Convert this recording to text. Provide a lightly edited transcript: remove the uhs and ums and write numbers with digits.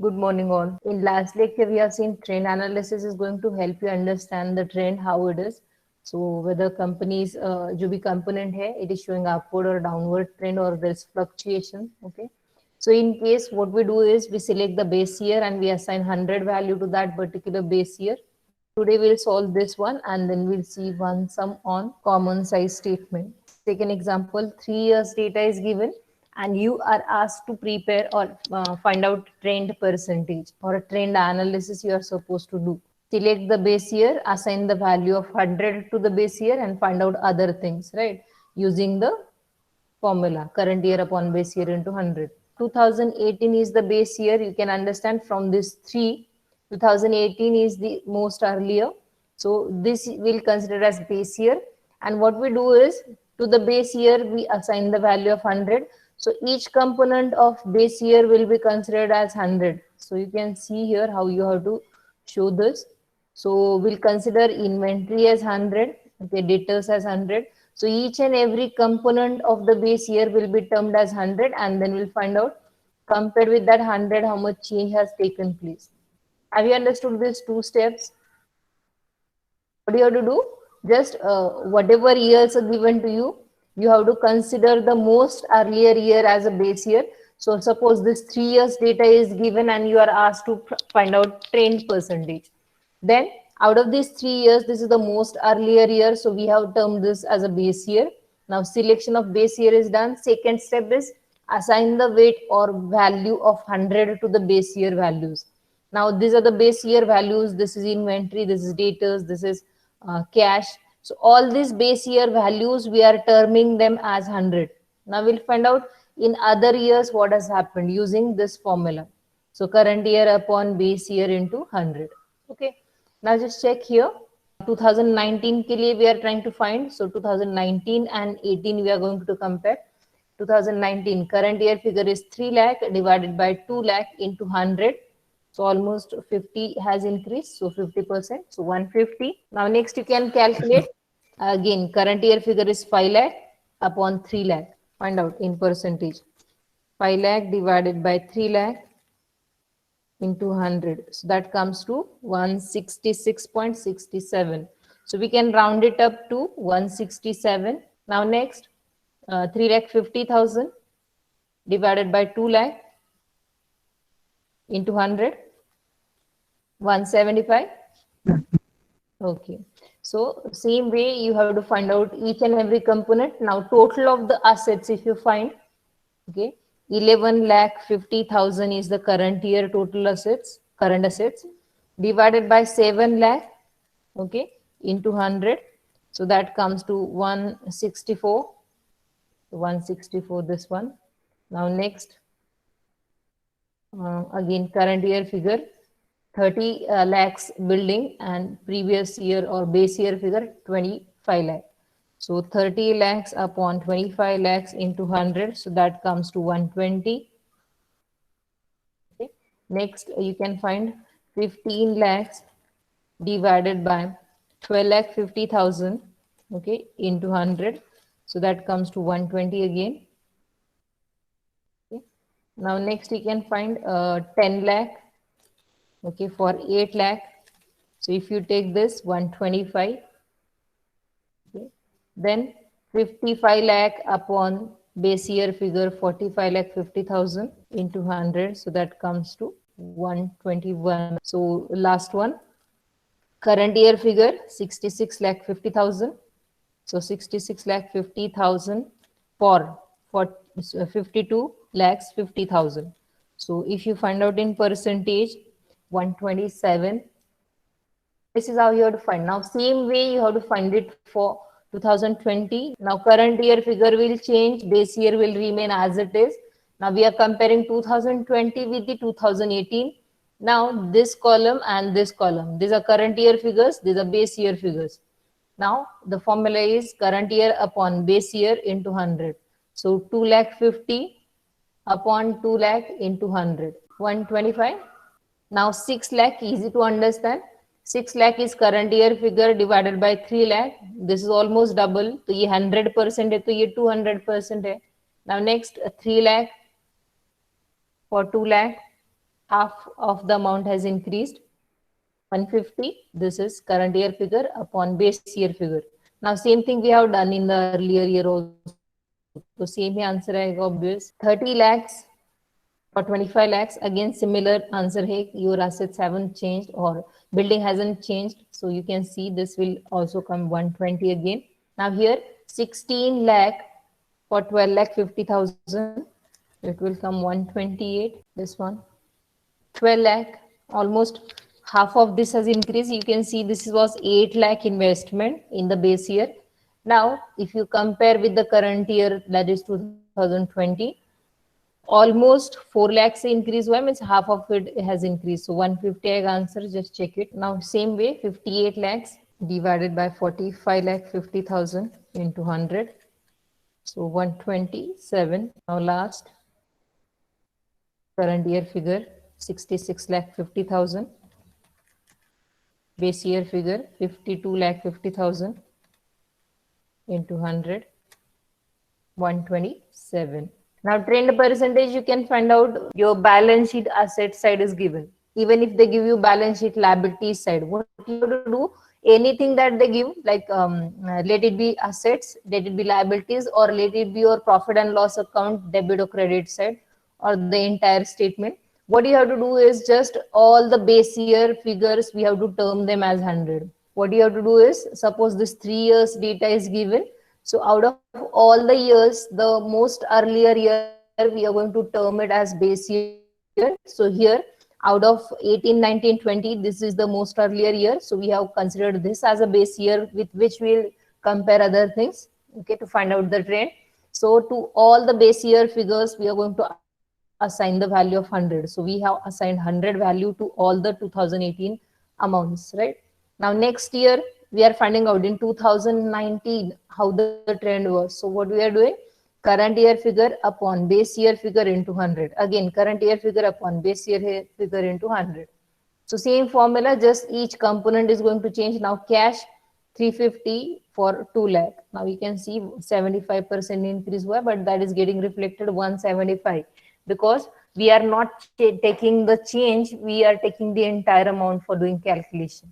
Good morning, all. In last lecture, we have seen trend analysis is going to help you understand the trend, how it is. So whether companies, जो भी component है, it is showing upward or downward trend or there's fluctuation. Okay. So in case what we do is we select the base year and we assign 100 value to that particular base year. Today we'll solve this one and then we'll see one sum on common size statement. Take an example, 3 years data is given and you are asked to prepare or find out trend percentage or a trend analysis you are supposed to do. Select the base year, assign the value of 100 to the base year and find out other things, right? Using the formula current year upon base year into 100. 2018 is the base year. You can understand from this 3, 2018 is the most earlier. So this will consider as base year. And what we do is to the base year, we assign the value of 100. So each component of base year will be considered as 100. So you can see here how you have to show this. So we'll consider inventory as 100, okay, debtors as 100. So each and every component of the base year will be termed as 100 and then we'll find out compared with that 100 how much change has taken place. Have you understood these two steps? What do you have to do? Just whatever years are given to you, you have to consider the most earlier year as a base year. So suppose this 3 years data is given and you are asked to find out trend percentage. Then out of these 3 years, this is the most earlier year. So we have termed this as a base year. Now selection of base year is done. Second step is assign the weight or value of 100 to the base year values. Now these are the base year values. This is inventory, this is debtors, this is cash. So all these base year values, we are terming them as 100. Now we'll find out in other years what has happened using this formula. So current year upon base year into 100. Okay. Now just check here. 2019 के लिए we are trying to find. So 2019 and 18 we are going to compare. 2019 current year figure is 3 lakh divided by 2 lakh into 100. So almost 50 has increased. So 50%. So 150. Now next you can calculate. Again, current year figure is 5 lakh upon 3 lakh. Find out in percentage. 5 lakh divided by 3 lakh into 100. So that comes to 166.67. So we can round it up to 167. Now next, 3 lakh 50,000 divided by 2 lakh into 100. 175. Okay. So same way you have to find out each and every component. Now total of the assets if you find, okay, 11 lakh 50,000 is the current year total assets, current assets, divided by 7 lakh, okay, into 100. So that comes to 164. 164 this one. Now next, again current year figure 30 lakhs building and previous year or base year figure 25 lakh. So 30 lakhs upon 25 lakhs into 100. So that comes to 120. Okay. Next, you can find 15 lakhs divided by 12 lakh 50,000. Okay, into 100. So that comes to 120 again. Okay. Now next you can find 10 lakh. Okay, for 8 lakh. So if you take this 125. Okay. Then 55 lakh upon base year figure 45 lakh 50,000 into 100. So that comes to 121. So last one, current year figure 66 lakh 50,000. So 66 lakh 50,000 for 52 lakhs 50,000. So if you find out in percentage 127. This is how you have to find. Now same way you have to find it for 2020. Now current year figure will change, base year will remain as it is. Now we are comparing 2020 with the 2018. Now this column and this column, these are current year figures, these are base year figures. Now the formula is current year upon base year into 100. So 2 lakh 50 upon 2 lakh into 100. 125. Now 6 lakh, easy to understand. 6 lakh is current year figure divided by 3 lakh. This is almost double. तो ये 100% है, तो ये 200% है. Now next 3 lakh for 2 lakh. half of the amount has increased. 150, this is current year figure upon base year figure. Now same thing we have done in the earlier year also. So same he answer आएगा obvious. 30 lakhs or 25 lakhs, again similar answer है. Your assets haven't changed or building hasn't changed. So you can see this will also come 120 again. Now here 16 lakh for 12 lakh 50,000. It will come 128. This one 12 lakh, almost half of this has increased. You can see this was 8 lakh investment in the base year. Now, if you compare with the current year, that is 2020, almost 4 lakhs increase हुआ means half of it has increased. So 150 आएगा answer, just check it. Now same way 58 lakhs divided by 45 lakh 50,000 into 100. So 127. Now last current year figure 66 lakh 50,000. Base year figure 52 lakh 50,000 into 100. 127. Now trend percentage, you can find out your balance sheet asset side is given. Even if they give you balance sheet liabilities side, what you have to do, anything that they give, like let it be assets, let it be liabilities, or let it be your profit and loss account, debit or credit side, or the entire statement. What you have to do is just all the base year figures, we have to term them as 100. What you have to do is, suppose this 3 years data is given, so out of all the years, the most earlier year, we are going to term it as base year. So here, out of 18, 19, 20, this is the most earlier year. So we have considered this as a base year with which we'll compare other things, okay, to find out the trend. So to all the base year figures, we are going to assign the value of 100. So we have assigned 100 value to all the 2018 amounts, right? Now next year, we are finding out in 2019 how the trend was. So what we are doing? Current year figure upon base year figure into 100. Again, current year figure upon base year figure into 100. So same formula, just each component is going to change. Now cash 350 for 2 lakh. Now you can see 75% increase हुआ, but that is getting reflected 175 because we are not taking the change, we are taking the entire amount for doing calculation.